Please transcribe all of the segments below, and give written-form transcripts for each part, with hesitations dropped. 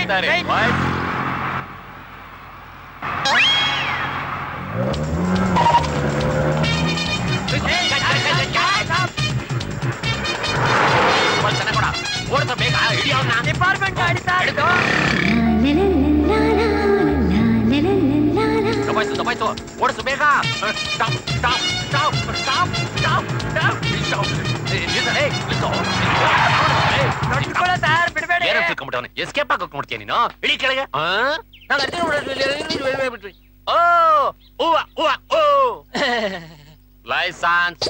ಹೇಳ್ತಾರೆ. ಓಡಿಸ ಬೇಗ ಹಿಡಿಯೋಣ. ಡಿಪಾರ್ಟ್ಮೆಂಟ್ ಗಾಡಿ ದಬಾಯ್ತು ಓಡಿಸು ಬೇಗ. ಎಸ್ಕೇಪ್ ಹಾಕೋಕ್ ನೋಡ್ತೀಯ ನೀನು? ಇಡೀ ಕೆಳಗೆ license,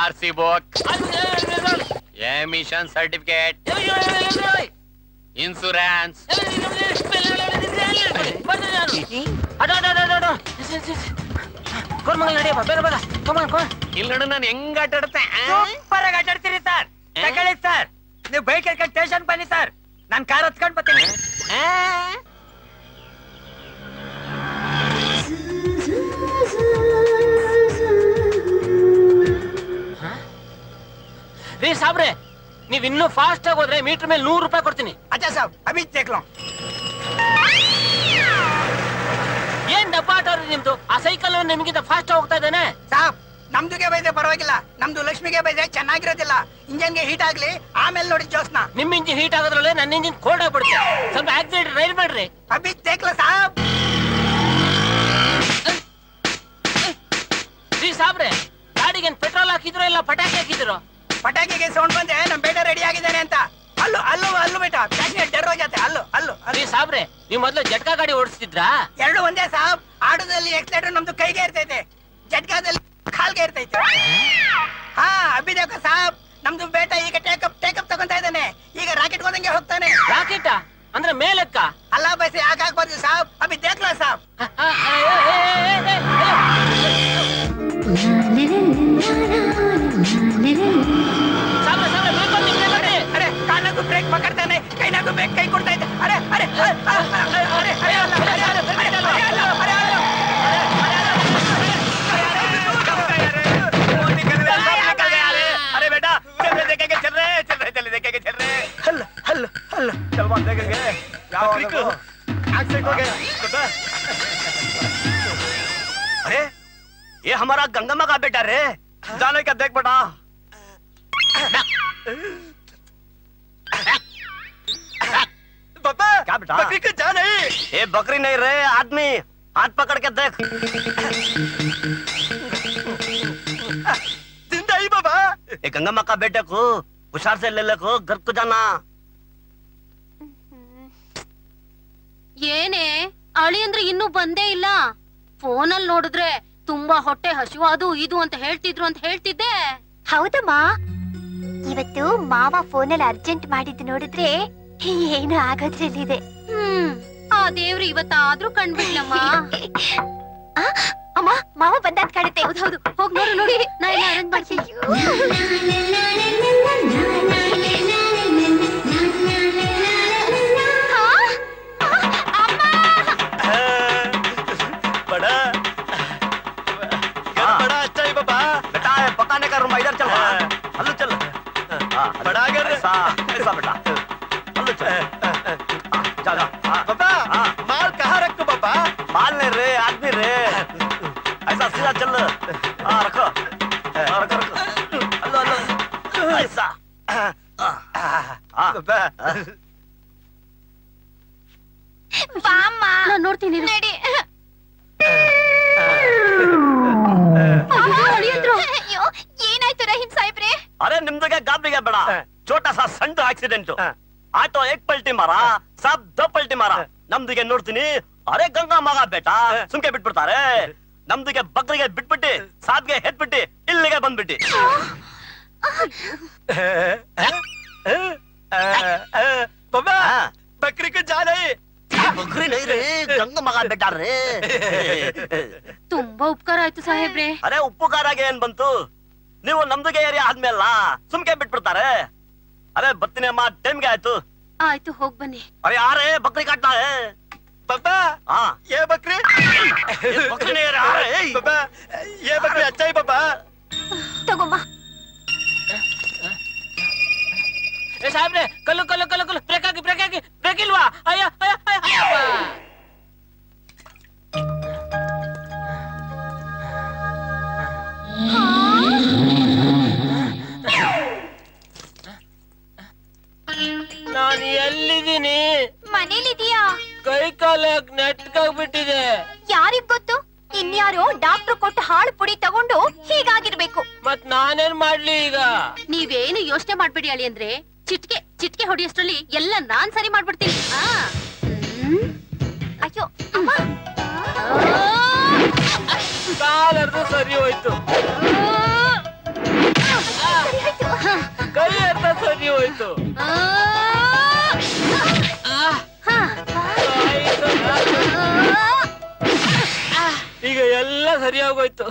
RC book, emission certificate, insurance. ಇಲ್ಲಿ ನಾನು ಹೆಂಗ್ ಆಟಾಡ್ತೆ? ಸೂಪರ್ ಆಗಿ ಆಟಾಡ್ತೀರಿ ಸರ್. ತಗೊಳ್ಳಿ ಸರ್, ನೀವು ಬೈಕ್ ಎತ್ಕೊಂಡು ಸ್ಟೇಷನ್ ಬನ್ನಿ ಸರ್, ನಾನು ಕಾರ್ ಹತ್ಕೊಂಡು ಬರ್ತೀನಿ. ರೀ ಸಾಬ್ರೆ, ನೀವ್ ಇನ್ನೂ ಫಾಸ್ಟ್ ಆಗಿ ಹೋದ್ರೆ ಮೀಟರ್ ಮೇಲೆ 100 ರೂಪಾಯಿ ಕೊಡ್ತೀನಿ. ಅಚ್ಚಾ ಸಾಬ್, ಅಭಿ ದೇಖ್ಲೋ. ಏನ್ ಡಪಾಟ ನಿಮ್ದು? ಆ ಸೈಕಲ್ ನಿಮ್ಗಿಂತ ಫಾಸ್ಟ್ ಹೋಗ್ತಾ ಇದ್ದಾನೆ. ಸಾಬ್, ನಮ್ದುಗೆ ಬೈದೆ ಪರವಾಗಿಲ್ಲ, ನಮ್ದು ಲಕ್ಷ್ಮಿಗೆ ಬೈದೆ ಚೆನ್ನಾಗಿರೋದಿಲ್ಲ. ಇಂಜನ್ಗೆ ಹೀಟ್ ಆಗ್ಲಿ, ಆಮೇಲೆ ನೋಡಿ ಜೋಸ್ನ. ನಿಮ್ ಇಂಜಿನ್ ಹೀಟ್ ಆಗೋದ್ರಲ್ಲೇ ನನ್ನ ಇಂಜಿನ್ ಕೋಲ್ಡ್ ಆಗ್ಬಿಡುತ್ತೆ. ಸ್ವಲ್ಪ ಆಕ್ಸಿಡೆಂಟ್ ರೈಲ್ ಮಾಡ್ರಿ. ಅಭಿ ದೇಖ್ಲೋ ಸಾಬ್. ರೀ ಸಾಬ್ರೆ, ಗಾಡಿಗೆ ಪೆಟ್ರೋಲ್ ಹಾಕಿದ್ರು ಇಲ್ಲ ಪಟಾಕಿ ಹಾಕಿದ್ರು? ಪಟಾಕಿಗೆ ಸೌಂಡ್ ಬಂದೆ ನಮ್ ಬೇಟ ರೆಡಿ ಆಗಿದ್ದಾನೆ ಅಂತ. ಅಲ್ಲು ಅಲ್ಲು ಅಲ್ಲು ಬೇಟ, ಪ್ಯಾಷನೇಟ್ ಡರ್ ಹೋಗುತ್ತೆ. ಅಲ್ಲು ಅಲ್ಲು. ರೀ ಸಾಬ್ರೆ, ನೀವ್ ಮೊದ್ಲು ಜಟ್ಕಾ ಗಾಡಿ ಓಡಿಸ್ತಿದ್ರಾ? ಎರಡು ಒಂದೇ ಸಾಬ್. ಆಟೋದಲ್ಲಿ ಎಕ್ಸಲೇಟರ್ ನಮ್ದು ಕೈಗೆ ಇರ್ತೈತೆ, ಜಟ್ಕಾದಲ್ಲಿ ಕಾಲ್ಗೆ ಇರ್ತೈತೆ. ಹಾ ಅಭಿದೇಕ ಸಾಬ್, ನಮ್ದು ಬೇಟ ಈಗ ಟೇಕಪ್ ತಗೊಂತಾ ಇದ್ದಾನೆ. ಈಗ ರಾಕೆಟ್ ಹೋದಂಗೆ ಹೋಗ್ತಾನೆ. ರಾಕೆಟ್ ಅಂದ್ರೆ ಮೇಲಕ್ಕ? ಅಲ್ಲ ಬಸ್ ಯಾಕೆ ಆಗ್ಬಾರ್ದು ಸಾಬ್, ಅಭಿ ದೇಖ್ಲೋ ಸಾಬ್. ಅರೆ ಕಾಲಕ್ಕೂ ಬ್ರೇಕ್ ಪಕಡ್ತಾನೆ, ಕೈನಾಗೂ ಬ್ರೇಕ್ ಕೈ ಕೊಡ್ತಾ ಇದ್ದೆ. ಅರೆ ಅರೆ अरे बेटा चल रहे देखेंगे, चल रहे देखेंगे, चल रहे। हल हल हल चल बात देखेंगे। एक्सीडेंट हो गया। अरे ये हमारा गंगम्मा का बेटा रे, जाने का देख बेटा। पापा क्या बेटा? बकरी का जान है। ये बकरी नहीं रे, आदमी। हाथ पकड़ के देख। जिंदा ही बाबा। ये गंगम्मा का बेटे को हुशार से ले को घर को जाना। ಏನೇ ಅಳಿ ಅಂದ್ರೆ ಇನ್ನೂ ಬಂದೇ ಇಲ್ಲ? ಫೋನಲ್ಲಿ ನೋಡಿದ್ರೆ ತುಂಬಾ ಹೊಟ್ಟೆ ಹಸಿವು ಅದು ಇದು ಅಂತ ಹೇಳ್ತಿದ್ರು ಅಂತ ಹೇಳ್ತಿದ್ದೆ. ಹೌದಮ್ಮ, ಇವತ್ತು ಮಾವ ಫೋನಲ್ಲಿ ಅರ್ಜೆಂಟ್ ಮಾಡಿದ್ದು ನೋಡಿದ್ರೆ ಏನು ಆಗೋದ್ರಲ್ಲಿದೆ. ಆ ದೇವ್ರು ಇವತ್ತಾದ್ರೂ ಕಂಡ್ಬಿಡ್ಲಮ್ಮ. ಅಮ್ಮ, ಮಾವ ಬಂದಾದ್ ಕಾಡುತ್ತೆ. ಹೌದೌದು, ಹೋಗ್ ನೋಡು ನೋಡಿ, ನಾ ಎಲ್ಲ ಅರೇಂಜ್ ಮಾಡ್ತೀನಿ. पकाने का रूम इधर चल। हल्लू चल। बड़ा घर ऐसा बेटा। हल्लू चल। जा जा। पापा माल कहाँ रखो पापा? माल नहीं रे, आदमी रे। ऐसा सीधा चल। हाँ रखो। रखो रखो। Hello hello. ऐसा। पापा ಬಾಮ್ಮ, ನಾನ್ ನೋಡ್ತೀನಿ ನಡಿ. ಅಯ್ಯೋ, ಏನಾಯ್ತು ರಹೀಂ ಸಾಹೇಬ್ರೆ? अरे निम्दे गाबरी बेड़ा, छोटा सा संड एक्सीडेंट। ಆಟೋ एक पलटी मारा, सब 2 पलटी मारा। ನಮ್ದಿಗೆ ನೋಡ್ತೀನಿ, ಅರೆ ಗಂಗಾ ಮಗ ಬೇಟಾ ಸುಮ್ಕೆ ಬಿಟ್ಬಿಡ್ತಾರೆ. ನಮ್ದಿಗೆ ಬಕ್ರಿಗೆ ಬಿಟ್ಬಿಟ್ಟು ಸಾಬ್ಗೆ ಹೆತ್ಬಿಟ್ಟು ಇಲ್ಲಿಗೆ ಬಂದ್ಬಿಟ್ಟಿ. ಬಾಬಾ ಬಕ್ರಿ ಕ ಜಾನೆ ಬಕ್ರಿ ನೈ ರೇ, ಗಂಗಾ ಮಗ ಬೇಟಾ ರೇ. ತುಂಬಾ ಉಪಕಾರ ಆಯ್ತು ಸಾಹೇಬ್ರೆ. ಅರೆ ಉಪಕಾರಾಗೆ ಏನ್ ಬಂತು? ನೀವು ನಮ್ದಿಗೆ ಏರಿಯಾ ಆದ್ಮೇಲ ಸುಮ್ಕೆ ಬಿಟ್ಬಿಡ್ತಾರೆ. ಅರೆ ಬರ್ತೀನಿ ಅಮ್ಮ, ಟೈಮ್ಗೆ ಆಯ್ತು. ಆಯ್ತು, ಹೋಗ್ ಬನ್ನಿ. अरे यार बकरी काटना है पापा। हाँ ये बकरी बकरी नहीं रहा है पापा, ये बकरी अच्छा है पापा। ತಗೊಮ್ಮ. ಏ ಸಾಹೇಬ್ರೆ, ಕಲ್ಲು ಕಲ್ಲು ಕಲ್ಲು ಕಲ್ಲು ಬ್ರೇಕ್ ಹಾಕಿ ನಾನು ಎಲ್ಲಿದ್ದೀನಿ? ಮನೇಲಿದೀಯಾ? ಕೈ ಕಾಲ ನೆಟ್ಕಾಗ್ಬಿಟ್ಟಿದೆ. ಯಾರಿಗ್ ಗೊತ್ತು, ಇನ್ಯಾರೋ ಡಾಕ್ಟರ್ ಕೊಟ್ಟು ಹಾಳು ಪುಡಿ ತಗೊಂಡು ಹೀಗಾಗಿರ್ಬೇಕು. ಮತ್ ನಾನೇನ್ ಮಾಡ್ಲಿ ಈಗ? ನೀವೇನು ಯೋಚನೆ ಮಾಡ್ಬೇಡಿ ಅಳಿ ಅಂದ್ರೆ ಚಿಟ್ಕೆ ಹೊಡಿಯಷ್ಟ್ರಲ್ಲಿ ಎಲ್ಲ ನಾನ್ ಸರಿ ಮಾಡ್ಬಿಡ್ತೀನಿ. ಅಯ್ಯೋ ಅಮ್ಮ, ಕಾಲರ್ದು ಸರಿ ಹೋಯ್ತು, ಕೈ ಅರ್ಧ ಸರಿ ಹೋಯ್ತು. ಈಗ ಎಲ್ಲ ಸರಿ ಆಗೋಯ್ತು.